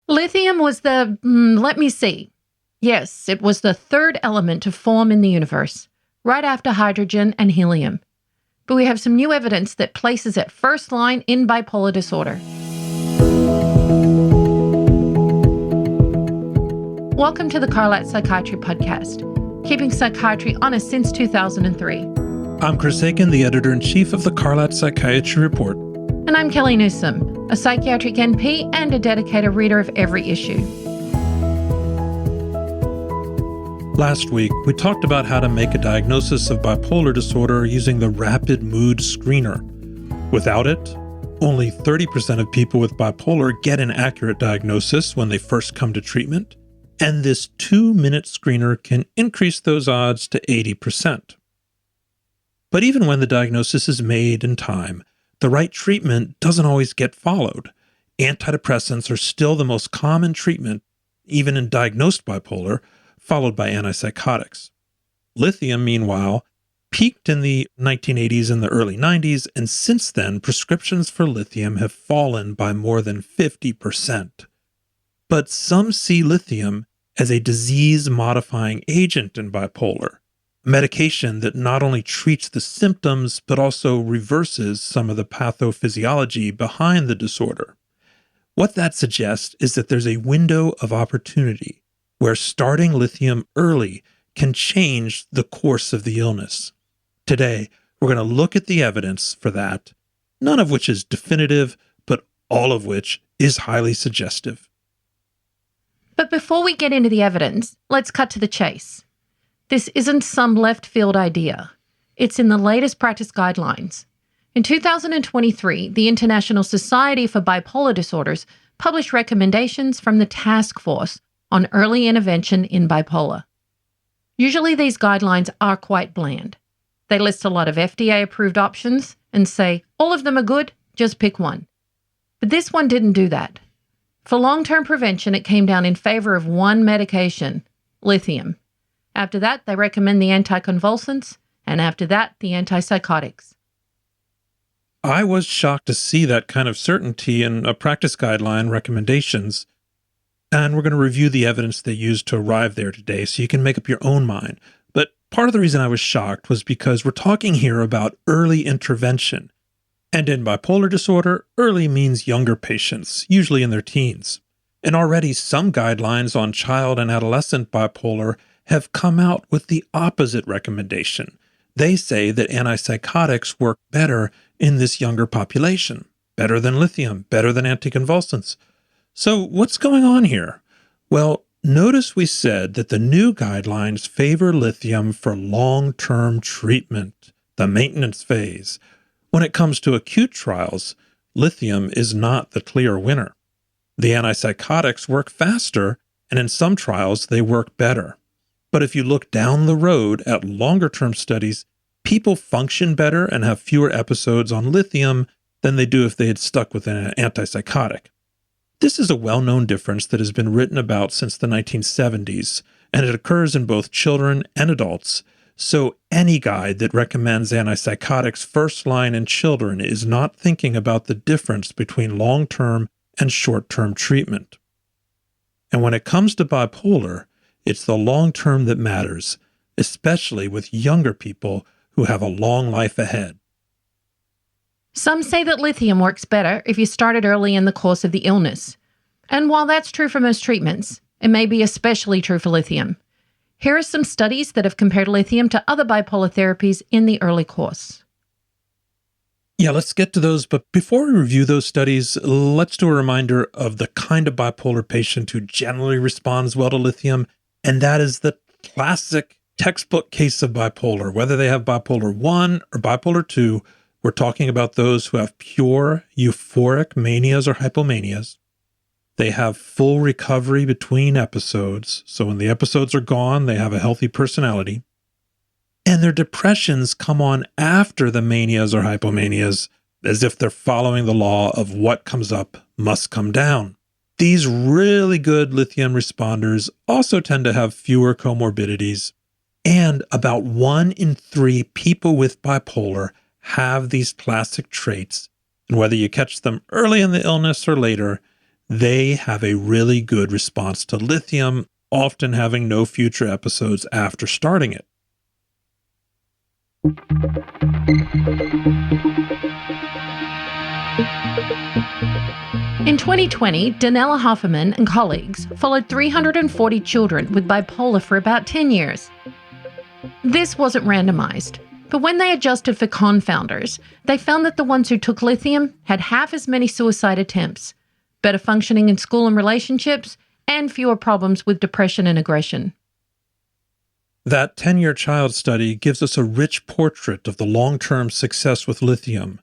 Lithium was let me see. Yes, it was the third element to form in the universe, right after hydrogen and helium. But we have some new evidence that places it first line in bipolar disorder. Welcome to the Carlat Psychiatry podcast, keeping psychiatry honest since 2003. I'm Chris Aiken, the editor-in-chief of the Carlat Psychiatry Report. And I'm Kellie Newsome, a psychiatric NP and a dedicated reader of every issue. Last week, we talked about how to make a diagnosis of bipolar disorder using the rapid mood screener. Without it, only 30% of people with bipolar get an accurate diagnosis when they first come to treatment, and this 2-minute screener can increase those odds to 80%. But even when the diagnosis is made in time, the right treatment doesn't always get followed. Antidepressants are still the most common treatment, even in diagnosed bipolar, followed by antipsychotics. Lithium, meanwhile, peaked in the 1980s and the early 90s, and since then, prescriptions for lithium have fallen by more than 50%. But some see lithium as a disease-modifying agent in bipolar, a medication that not only treats the symptoms, but also reverses some of the pathophysiology behind the disorder. What that suggests is that there's a window of opportunity where starting lithium early can change the course of the illness. Today, we're going to look at the evidence for that, none of which is definitive, but all of which is highly suggestive. But before we get into the evidence, let's cut to the chase. This isn't some left field idea. It's in the latest practice guidelines. In 2023, the International Society for Bipolar Disorders published recommendations from the Task Force on Early Intervention in Bipolar. Usually these guidelines are quite bland. They list a lot of FDA-approved options and say, all of them are good, just pick one. But this one didn't do that. For long-term prevention, it came down in favor of one medication, lithium. After that, they recommend the anticonvulsants, and after that, the antipsychotics. I was shocked to see that kind of certainty in a practice guideline recommendations, and we're going to review the evidence they used to arrive there today so you can make up your own mind. But part of the reason I was shocked was because we're talking here about early intervention. And in bipolar disorder, early means younger patients, usually in their teens. And already some guidelines on child and adolescent bipolar have come out with the opposite recommendation. They say that antipsychotics work better in this younger population, better than lithium, better than anticonvulsants. So what's going on here? Well, notice we said that the new guidelines favor lithium for long-term treatment, the maintenance phase. When it comes to acute trials, lithium is not the clear winner. The antipsychotics work faster, and in some trials, they work better. But if you look down the road at longer-term studies, people function better and have fewer episodes on lithium than they do if they had stuck with an antipsychotic. This is a well-known difference that has been written about since the 1970s, and it occurs in both children and adults. So any guide that recommends antipsychotics first line in children is not thinking about the difference between long-term and short-term treatment. And when it comes to bipolar, it's the long-term that matters, especially with younger people who have a long life ahead. Some say that lithium works better if you started early in the course of the illness. And while that's true for most treatments, it may be especially true for lithium. Here are some studies that have compared lithium to other bipolar therapies in the early course. Yeah, let's get to those. But before we review those studies, let's do a reminder of the kind of bipolar patient who generally responds well to lithium. And that is the classic textbook case of bipolar. Whether they have bipolar 1 or bipolar 2, we're talking about those who have pure euphoric manias or hypomanias. They have full recovery between episodes. So when the episodes are gone, they have a healthy personality. And their depressions come on after the manias or hypomanias, as if they're following the law of what comes up must come down. These really good lithium responders also tend to have fewer comorbidities. And about 1 in 3 people with bipolar have these classic traits. And whether you catch them early in the illness or later, they have a really good response to lithium, often having no future episodes after starting it. In 2020, Danella Hofferman and colleagues followed 340 children with bipolar for about 10 years. This wasn't randomized, but when they adjusted for confounders, they found that the ones who took lithium had half as many suicide attempts, better functioning in school and relationships, and fewer problems with depression and aggression. That 10-year child study gives us a rich portrait of the long-term success with lithium,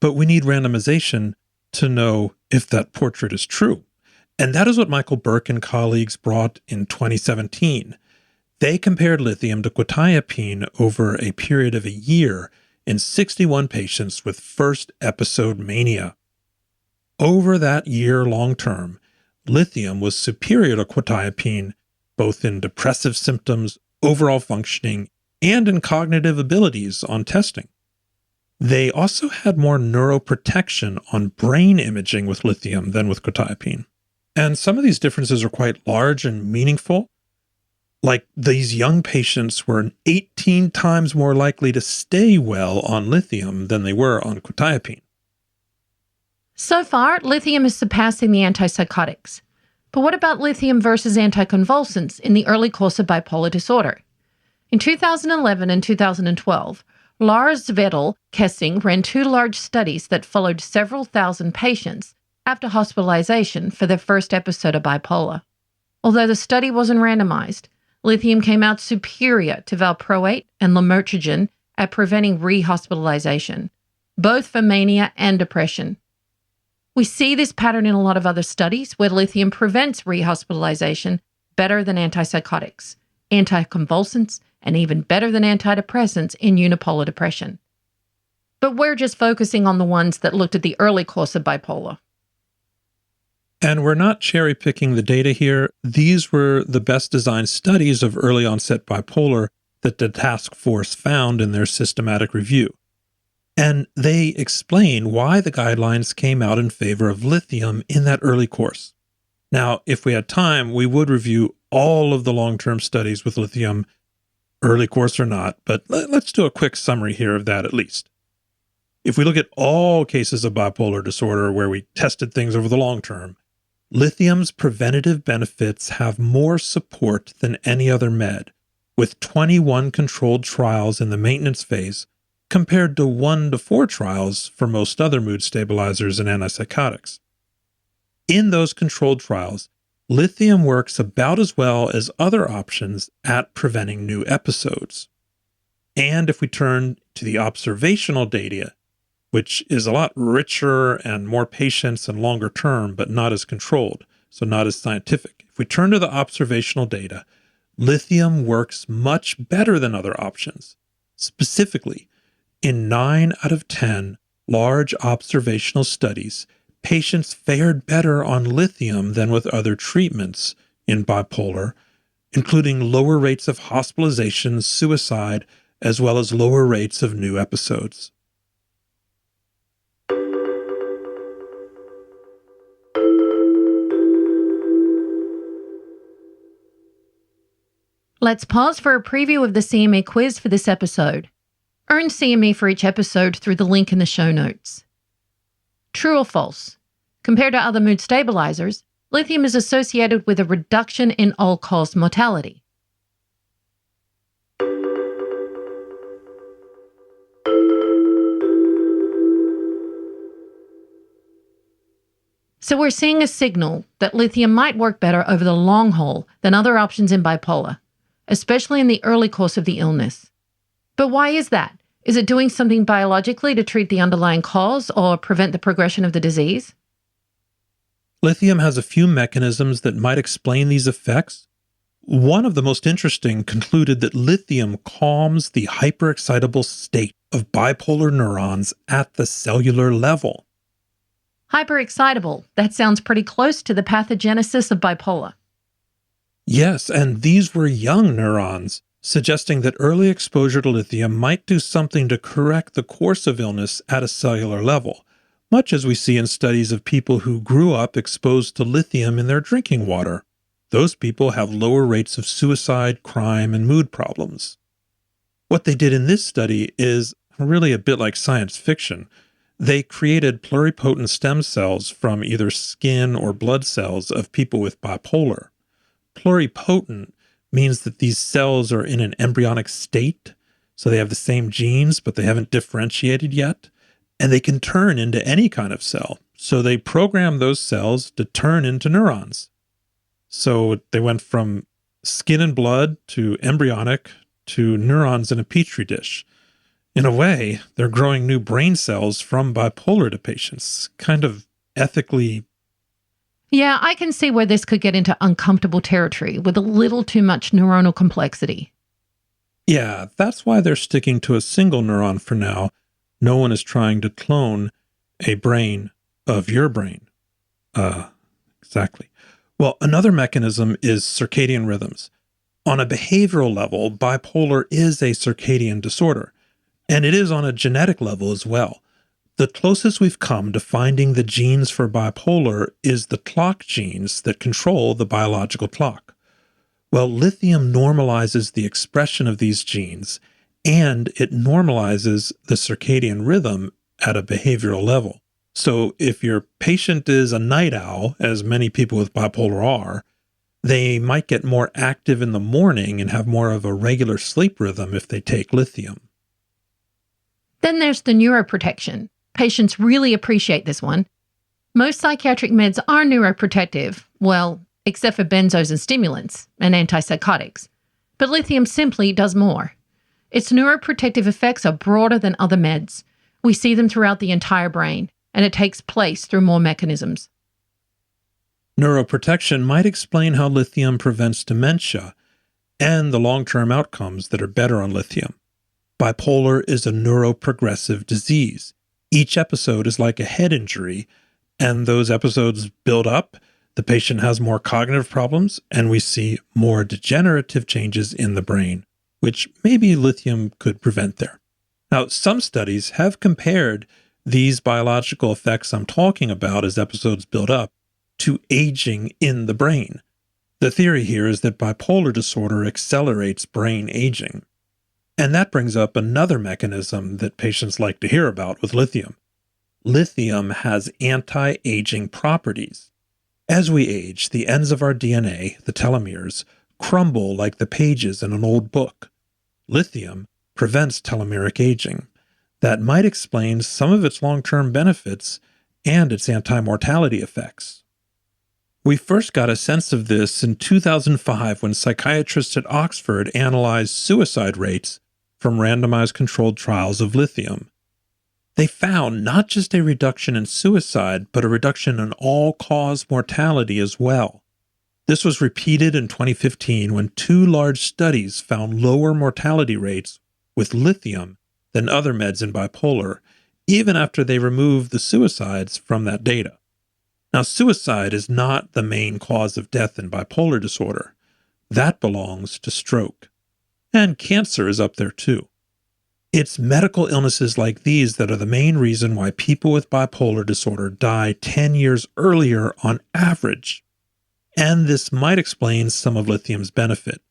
but we need randomization to know if that portrait is true. And that is what Michael Burke and colleagues brought in 2017. They compared lithium to quetiapine over a period of a year in 61 patients with first episode mania. Over that year long term, lithium was superior to quetiapine, both in depressive symptoms, overall functioning, and in cognitive abilities on testing. They also had more neuroprotection on brain imaging with lithium than with quetiapine. And some of these differences are quite large and meaningful. Like these young patients were 18 times more likely to stay well on lithium than they were on quetiapine. So far, lithium is surpassing the antipsychotics. But what about lithium versus anticonvulsants in the early course of bipolar disorder? In 2011 and 2012, Lars Vedel-Kessing ran 2 large studies that followed several thousand patients after hospitalization for their first episode of bipolar. Although the study wasn't randomized, lithium came out superior to valproate and lamotrigine at preventing rehospitalization, both for mania and depression. We see this pattern in a lot of other studies where lithium prevents rehospitalization better than antipsychotics, anticonvulsants, and even better than antidepressants in unipolar depression. But we're just focusing on the ones that looked at the early course of bipolar. And we're not cherry-picking the data here. These were the best designed studies of early onset bipolar that the task force found in their systematic review. And they explain why the guidelines came out in favor of lithium in that early course. Now, if we had time, we would review all of the long-term studies with lithium, early course or not, but let's do a quick summary here of that at least. If we look at all cases of bipolar disorder where we tested things over the long term, lithium's preventative benefits have more support than any other med, with 21 controlled trials in the maintenance phase compared to 1 to 4 trials for most other mood stabilizers and antipsychotics. In those controlled trials, lithium works about as well as other options at preventing new episodes. And if we turn to the observational data, which is a lot richer and more patients and longer term, but not as controlled, so not as scientific. If we turn to the observational data, lithium works much better than other options. Specifically, in 9 out of 10 large observational studies, patients fared better on lithium than with other treatments in bipolar, including lower rates of hospitalizations, suicide, as well as lower rates of new episodes. Let's pause for a preview of the CME quiz for this episode. Earn CME for each episode through the link in the show notes. True or false? Compared to other mood stabilizers, lithium is associated with a reduction in all-cause mortality. So we're seeing a signal that lithium might work better over the long haul than other options in bipolar, especially in the early course of the illness. But why is that? Is it doing something biologically to treat the underlying cause or prevent the progression of the disease? Lithium has a few mechanisms that might explain these effects. One of the most interesting concluded that lithium calms the hyperexcitable state of bipolar neurons at the cellular level. Hyperexcitable. That sounds pretty close to the pathogenesis of bipolar. Yes, and these were young neurons, suggesting that early exposure to lithium might do something to correct the course of illness at a cellular level, much as we see in studies of people who grew up exposed to lithium in their drinking water. Those people have lower rates of suicide, crime, and mood problems. What they did in this study is really a bit like science fiction. They created pluripotent stem cells from either skin or blood cells of people with bipolar. Pluripotent means that these cells are in an embryonic state, so they have the same genes, but they haven't differentiated yet, and they can turn into any kind of cell. So they program those cells to turn into neurons. So they went from skin and blood to embryonic to neurons in a petri dish. In a way, they're growing new brain cells from bipolar to patients, kind of ethically. Yeah, I can see where this could get into uncomfortable territory with a little too much neuronal complexity. Yeah, that's why they're sticking to a single neuron for now. No one is trying to clone a brain of your brain. Exactly. Well, another mechanism is circadian rhythms. On a behavioral level, bipolar is a circadian disorder, and it is on a genetic level as well. The closest we've come to finding the genes for bipolar is the clock genes that control the biological clock. Well, lithium normalizes the expression of these genes, and it normalizes the circadian rhythm at a behavioral level. So if your patient is a night owl, as many people with bipolar are, they might get more active in the morning and have more of a regular sleep rhythm if they take lithium. Then there's the neuroprotection. Patients really appreciate this one. Most psychiatric meds are neuroprotective, well, except for benzos and stimulants and antipsychotics. But lithium simply does more. Its neuroprotective effects are broader than other meds. We see them throughout the entire brain, and it takes place through more mechanisms. Neuroprotection might explain how lithium prevents dementia and the long-term outcomes that are better on lithium. Bipolar is a neuroprogressive disease. Each episode is like a head injury, and those episodes build up. The patient has more cognitive problems, and we see more degenerative changes in the brain, which maybe lithium could prevent there. Now, some studies have compared these biological effects I'm talking about as episodes build up to aging in the brain. The theory here is that bipolar disorder accelerates brain aging. And that brings up another mechanism that patients like to hear about with lithium. Lithium has anti-aging properties. As we age, the ends of our DNA, the telomeres, crumble like the pages in an old book. Lithium prevents telomeric aging. That might explain some of its long-term benefits and its anti-mortality effects. We first got a sense of this in 2005 when psychiatrists at Oxford analyzed suicide rates from randomized controlled trials of lithium. They found not just a reduction in suicide, but a reduction in all-cause mortality as well. This was repeated in 2015 when two large studies found lower mortality rates with lithium than other meds in bipolar, even after they removed the suicides from that data. Now, suicide is not the main cause of death in bipolar disorder. That belongs to stroke. And cancer is up there too. It's medical illnesses like these that are the main reason why people with bipolar disorder die 10 years earlier on average. And this might explain some of lithium's benefit.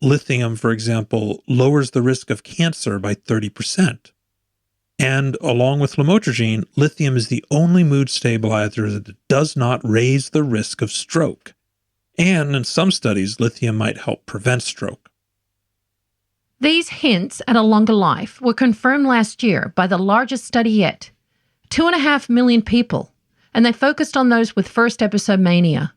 Lithium, for example, lowers the risk of cancer by 30%. And along with lamotrigine, lithium is the only mood stabilizer that does not raise the risk of stroke. And in some studies, lithium might help prevent stroke. These hints at a longer life were confirmed last year by the largest study yet, 2.5 million people, and they focused on those with first episode mania.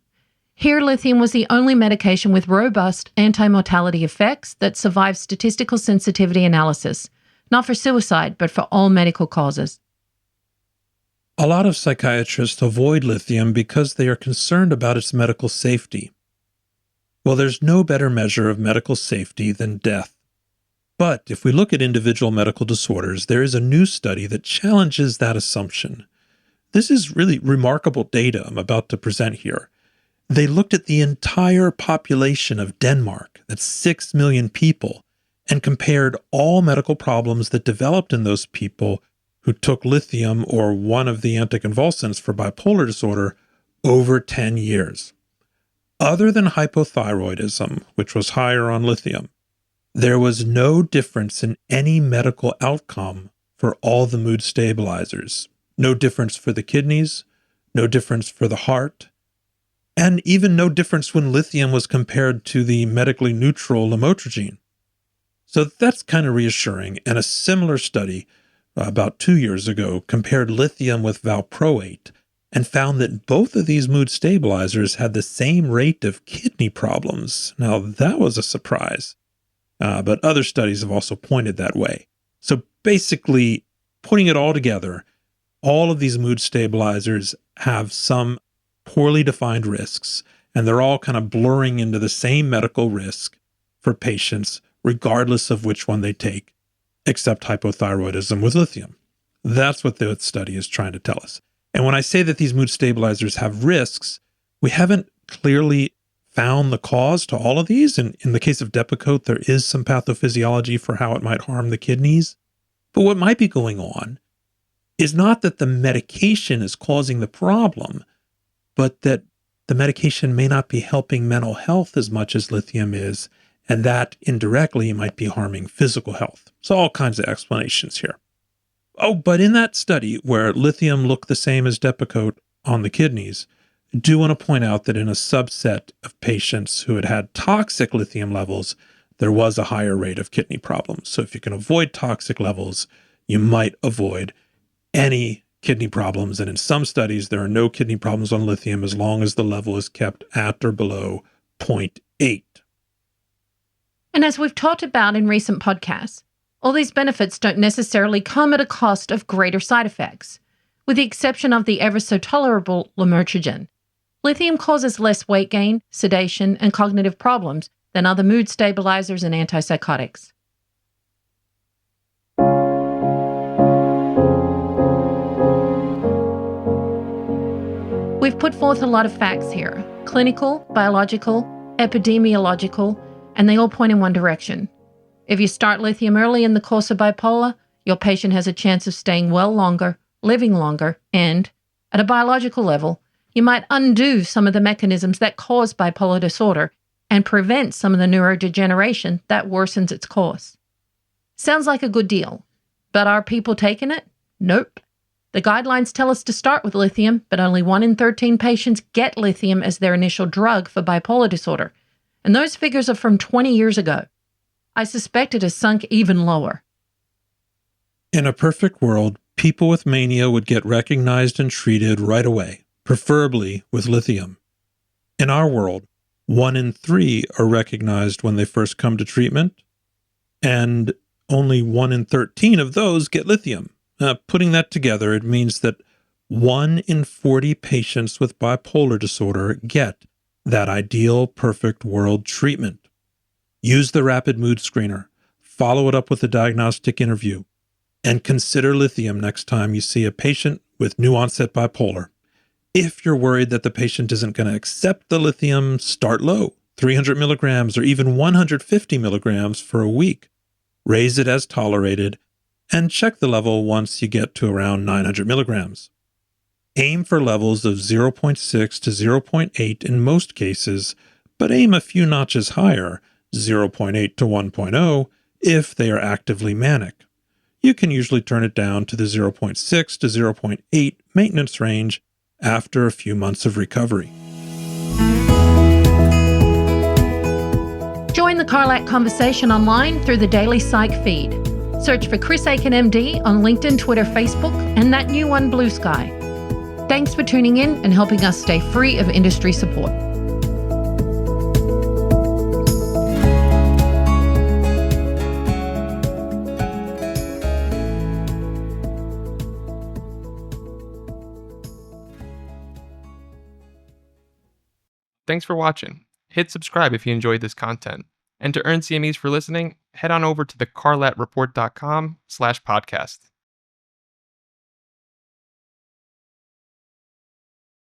Here, lithium was the only medication with robust anti-mortality effects that survived statistical sensitivity analysis, not for suicide, but for all medical causes. A lot of psychiatrists avoid lithium because they are concerned about its medical safety. Well, there's no better measure of medical safety than death. But if we look at individual medical disorders, there is a new study that challenges that assumption. This is really remarkable data I'm about to present here. They looked at the entire population of Denmark, that's 6 million people, and compared all medical problems that developed in those people who took lithium or one of the anticonvulsants for bipolar disorder over 10 years. Other than hypothyroidism, which was higher on lithium, there was no difference in any medical outcome for all the mood stabilizers. No difference for the kidneys, no difference for the heart, and even no difference when lithium was compared to the medically neutral lamotrigine. So that's kind of reassuring. And a similar study about 2 years ago compared lithium with valproate and found that both of these mood stabilizers had the same rate of kidney problems. Now, that was a surprise, but other studies have also pointed that way. So basically, putting it all together, all of these mood stabilizers have some poorly defined risks, and they're all kind of blurring into the same medical risk for patients, regardless of which one they take, except hypothyroidism with lithium. That's what the study is trying to tell us. And when I say that these mood stabilizers have risks, we haven't clearly found the cause to all of these. And in the case of Depakote, there is some pathophysiology for how it might harm the kidneys. But what might be going on is not that the medication is causing the problem, but that the medication may not be helping mental health as much as lithium is, and that indirectly might be harming physical health. So all kinds of explanations here. Oh, but in that study where lithium looked the same as Depakote on the kidneys, I do want to point out that in a subset of patients who had had toxic lithium levels, there was a higher rate of kidney problems. So if you can avoid toxic levels, you might avoid any kidney problems. And in some studies, there are no kidney problems on lithium as long as the level is kept at or below 0.8. And as we've talked about in recent podcasts, all these benefits don't necessarily come at a cost of greater side effects. With the exception of the ever so tolerable lamotrigine, lithium causes less weight gain, sedation, and cognitive problems than other mood stabilizers and antipsychotics. We've put forth a lot of facts here: clinical, biological, epidemiological, and they all point in one direction. If you start lithium early in the course of bipolar, your patient has a chance of staying well longer, living longer, and, at a biological level, you might undo some of the mechanisms that cause bipolar disorder and prevent some of the neurodegeneration that worsens its course. Sounds like a good deal, but are people taking it? Nope. The guidelines tell us to start with lithium, but only 1 in 13 patients get lithium as their initial drug for bipolar disorder, and those figures are from 20 years ago. I suspect it has sunk even lower. In a perfect world, people with mania would get recognized and treated right away, preferably with lithium. In our world, 1 in 3 are recognized when they first come to treatment, and only 1 in 13 of those get lithium. Putting that together, it means that 1 in 40 patients with bipolar disorder get that ideal perfect world treatment. Use the rapid mood screener, follow it up with a diagnostic interview, and consider lithium next time you see a patient with new onset bipolar. If you're worried that the patient isn't going to accept the lithium, start low, 300 milligrams or even 150 milligrams for a week. Raise it as tolerated, and check the level once you get to around 900 milligrams. Aim for levels of 0.6 to 0.8 in most cases, but aim a few notches higher, 0.8 to 1.0, if they are actively manic. You can usually turn it down to the 0.6 to 0.8 maintenance range after a few months of recovery. Join the Carlat conversation online through the Daily Psych feed. Search for Chris Aiken MD on LinkedIn, Twitter, Facebook, and that new one, Blue Sky. Thanks for tuning in and helping us stay free of industry support. Thanks for watching. Hit subscribe if you enjoyed this content. And to earn CMEs for listening, head on over to thecarlatreport.com/podcast.